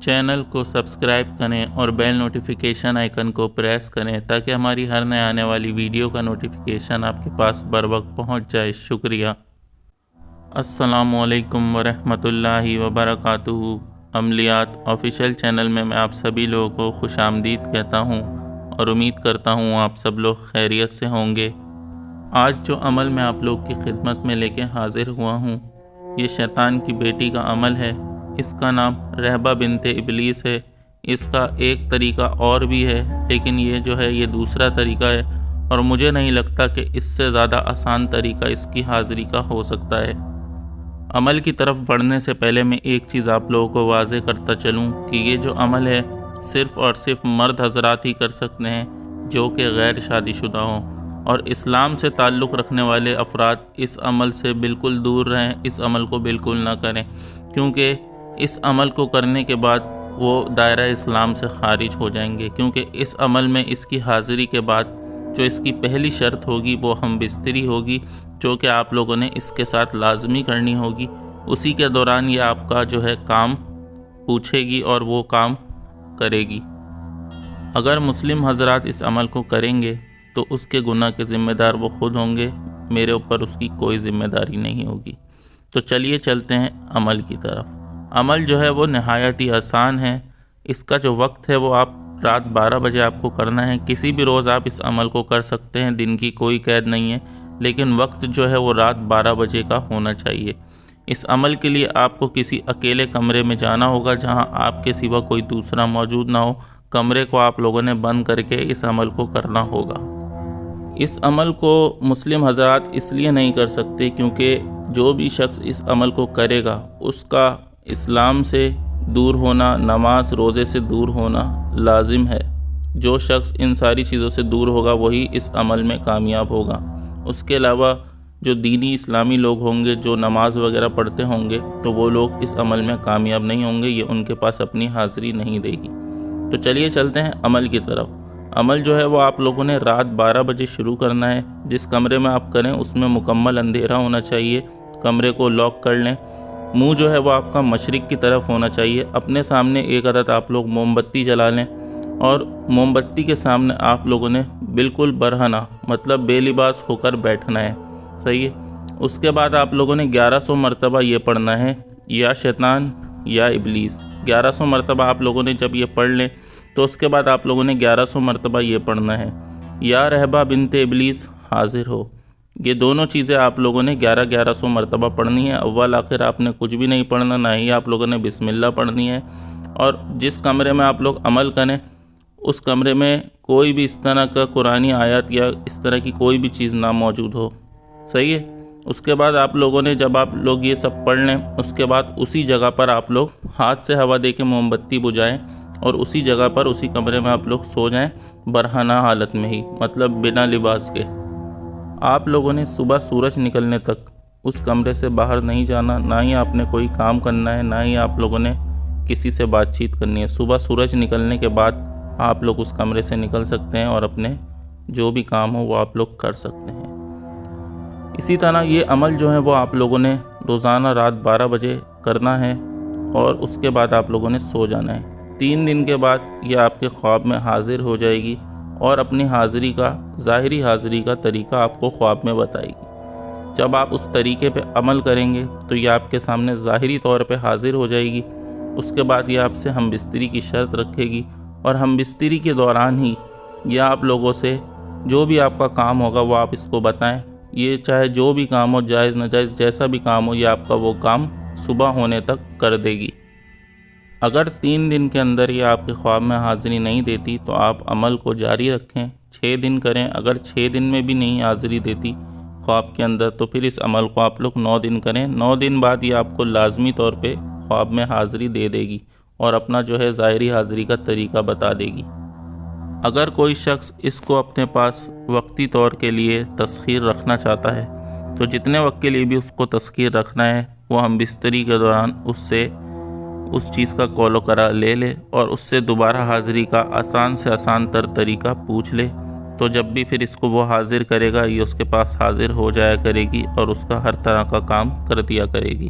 Channel کو subscribe کریں اور بیل نوٹیفیکیشن آئیکن کو پریس کریں تاکہ ہماری ہر نئے آنے والی ویڈیو کا نوٹیفیکیشن آپ کے پاس بر وقت پہنچ جائے۔ شکریہ۔ السلام علیکم ورحمۃ اللہ وبرکاتہ۔ عملیات آفیشیل چینل میں آپ سبھی لوگوں کو خوش آمدید کہتا ہوں اور امید کرتا ہوں آپ سب لوگ خیریت سے ہوں گے۔ آج جو عمل میں آپ لوگ کی خدمت میں لے کے حاضر ہوا ہوں، یہ شیطان کی بیٹی کا عمل ہے۔ اس کا نام رہبہ بنت ابلیس ہے۔ اس کا ایک طریقہ اور بھی ہے، لیکن یہ جو ہے یہ دوسرا طریقہ ہے، اور مجھے نہیں لگتا کہ اس سے زیادہ آسان طریقہ اس کی حاضری کا ہو سکتا ہے۔ عمل کی طرف بڑھنے سے پہلے میں ایک چیز آپ لوگوں کو واضح کرتا چلوں کہ یہ جو عمل ہے صرف اور صرف مرد حضرات ہی کر سکتے ہیں جو کہ غیر شادی شدہ ہوں، اور اسلام سے تعلق رکھنے والے افراد اس عمل سے بالکل دور رہیں، اس عمل کو بالکل نہ کریں، کیونکہ اس عمل کو کرنے کے بعد وہ دائرہ اسلام سے خارج ہو جائیں گے، کیونکہ اس عمل میں اس کی حاضری کے بعد جو اس کی پہلی شرط ہوگی وہ ہم بستری ہوگی، جو کہ آپ لوگوں نے اس کے ساتھ لازمی کرنی ہوگی۔ اسی کے دوران یہ آپ کا جو ہے کام پوچھے گی اور وہ کام کرے گی۔ اگر مسلم حضرات اس عمل کو کریں گے تو اس کے گناہ کے ذمہ دار وہ خود ہوں گے، میرے اوپر اس کی کوئی ذمہ داری نہیں ہوگی۔ تو چلیے چلتے ہیں عمل کی طرف۔ عمل جو ہے وہ نہایت ہی آسان ہے۔ اس کا جو وقت ہے وہ آپ رات 12 بجے آپ کو کرنا ہے۔ کسی بھی روز آپ اس عمل کو کر سکتے ہیں، دن کی کوئی قید نہیں ہے، لیکن وقت جو ہے وہ رات 12 بجے کا ہونا چاہیے۔ اس عمل کے لیے آپ کو کسی اکیلے کمرے میں جانا ہوگا جہاں آپ کے سوا کوئی دوسرا موجود نہ ہو۔ کمرے کو آپ لوگوں نے بند کر کے اس عمل کو کرنا ہوگا۔ اس عمل کو مسلم حضرات اس لیے نہیں کر سکتے کیونکہ جو بھی شخص اس عمل کو کرے گا اس کا اسلام سے دور ہونا، نماز روزے سے دور ہونا لازم ہے۔ جو شخص ان ساری چیزوں سے دور ہوگا وہی اس عمل میں کامیاب ہوگا۔ اس کے علاوہ جو دینی اسلامی لوگ ہوں گے، جو نماز وغیرہ پڑھتے ہوں گے، تو وہ لوگ اس عمل میں کامیاب نہیں ہوں گے، یہ ان کے پاس اپنی حاضری نہیں دے گی۔ تو چلیے چلتے ہیں عمل کی طرف۔ عمل جو ہے وہ آپ لوگوں نے رات 12 بجے شروع کرنا ہے۔ جس کمرے میں آپ کریں اس میں مکمل اندھیرا ہونا چاہیے۔ کمرے کو لاک کر لیں۔ منہ جو ہے وہ آپ کا مشرق کی طرف ہونا چاہیے۔ اپنے سامنے ایک عدد آپ لوگ موم بتی جلا لیں، اور موم بتی کے سامنے آپ لوگوں نے بالکل برہنہ مطلب بے لباس ہو کر بیٹھنا ہے، صحیح ہے۔ اس کے بعد آپ لوگوں نے 1100 مرتبہ یہ پڑھنا ہے، یا شیطان یا ابلیس۔ 1100 مرتبہ آپ لوگوں نے جب یہ پڑھ لیں تو اس کے بعد آپ لوگوں نے 1100 مرتبہ یہ پڑھنا ہے، یا رہبہ بنت ابلیس حاضر ہو۔ یہ دونوں چیزیں آپ لوگوں نے 1100 مرتبہ پڑھنی ہے۔ اول آخر آپ نے کچھ بھی نہیں پڑھنا، نہ ہی آپ لوگوں نے بسم اللہ پڑھنی ہے۔ اور جس کمرے میں آپ لوگ عمل کریں اس کمرے میں کوئی بھی اس طرح کا قرآنی آیات یا اس طرح کی کوئی بھی چیز نہ موجود ہو، صحیح ہے۔ اس کے بعد آپ لوگوں نے جب آپ لوگ یہ سب پڑھ لیں اس کے بعد اسی جگہ پر آپ لوگ ہاتھ سے ہوا دے کے موم بتی بجھائیں، اور اسی جگہ پر اسی کمرے میں آپ لوگ سو جائیں برہنہ حالت میں ہی، مطلب بنا لباس کے۔ آپ لوگوں نے صبح سورج نکلنے تک اس کمرے سے باہر نہیں جانا، نہ ہی آپ نے کوئی کام کرنا ہے، نہ ہی آپ لوگوں نے کسی سے بات چیت کرنی ہے۔ صبح سورج نکلنے کے بعد آپ لوگ اس کمرے سے نکل سکتے ہیں اور اپنے جو بھی کام ہو وہ آپ لوگ کر سکتے ہیں۔ اسی طرح یہ عمل جو ہے وہ آپ لوگوں نے روزانہ رات 12 بجے کرنا ہے، اور اس کے بعد آپ لوگوں نے سو جانا ہے۔ 3 دن کے بعد یہ آپ کے خواب میں حاضر ہو جائے گی، اور اپنی حاضری کا ظاہری حاضری کا طریقہ آپ کو خواب میں بتائے گی۔ جب آپ اس طریقے پہ عمل کریں گے تو یہ آپ کے سامنے ظاہری طور پہ حاضر ہو جائے گی۔ اس کے بعد یہ آپ سے ہم بستری کی شرط رکھے گی، اور ہم بستری کے دوران ہی یہ آپ لوگوں سے جو بھی آپ کا کام ہوگا وہ آپ اس کو بتائیں۔ یہ چاہے جو بھی کام ہو، جائز ناجائز جیسا بھی کام ہو، یہ آپ کا وہ کام صبح ہونے تک کر دے گی۔ اگر 3 دن کے اندر یہ آپ کے خواب میں حاضری نہیں دیتی تو آپ عمل کو جاری رکھیں، 6 دن کریں۔ اگر 6 دن میں بھی نہیں حاضری دیتی خواب کے اندر تو پھر اس عمل کو آپ لوگ 9 دن کریں۔ 9 دن بعد یہ آپ کو لازمی طور پہ خواب میں حاضری دے دے گی، اور اپنا جو ہے ظاہری حاضری کا طریقہ بتا دے گی۔ اگر کوئی شخص اس کو اپنے پاس وقتی طور کے لیے تسخیر رکھنا چاہتا ہے تو جتنے وقت کے لیے بھی اس کو تسخیر رکھنا ہے وہ ہم بستری کے دوران اس سے اس چیز کا قول و قرار لے لے، اور اس سے دوبارہ حاضری کا آسان سے آسان تر طریقہ پوچھ لے، تو جب بھی پھر اس کو وہ حاضر کرے گا یہ اس کے پاس حاضر ہو جایا کرے گی، اور اس کا ہر طرح کا کام کر دیا کرے گی۔